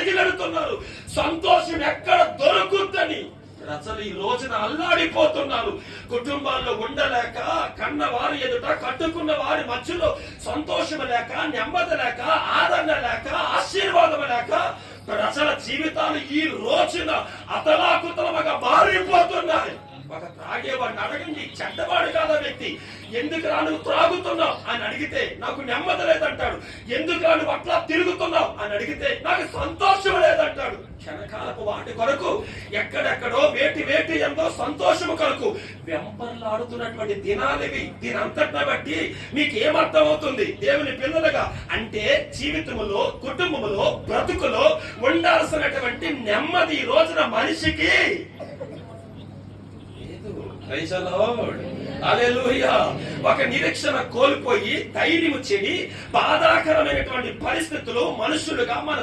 పరిగెడుతున్నారు. సంతోషం ఎక్కడ దొరుకుద్దని అసలు ఈ రోజున అల్లాడిపోతున్నారు. కుటుంబాల్లో ఉండలేక, కన్న వారి ఎదుట, కట్టుకున్న వారి మధ్యలో సంతోషం లేక, నెమ్మది లేక, ఆదరణ లేక, ఆశీర్వాదం లేక ప్రజల జీవితాలు ఈ రోజున అతలాకుతలముగా మారిపోతున్నాయి. ఒక త్రాగేవాడిని అడగండి, చెడ్డవాడు కాదా వ్యక్తి, ఎందుకు నువ్వు త్రాగుతున్నావు అని అడిగితే నాకు నెమ్మది లేదంటాడు. ఎందుకు నువ్వు అట్లా తిరుగుతున్నావు అని అడిగితే నాకు సంతోషం లేదంటాడు. క్షణకాలపు వాటి కొరకు ఎక్కడెక్కడో వేటి ఎంతో సంతోషము కొరకు వెంపర్లాడుతున్నటువంటి దినాలివి. దీనంతటిని బట్టి మీకు ఏమర్థం అవుతుంది దేవుని పిల్లలుగా అంటే జీవితములో, కుటుంబములో, బ్రతుకులో ఉండాల్సినటువంటి నెమ్మది ఈ రోజున మనిషికి ఒక నిరీక్షణ కోల్పోయి ధైర్యము చెడి బాధాకరమైనటువంటి పరిస్థితులు మనుషులుగా మన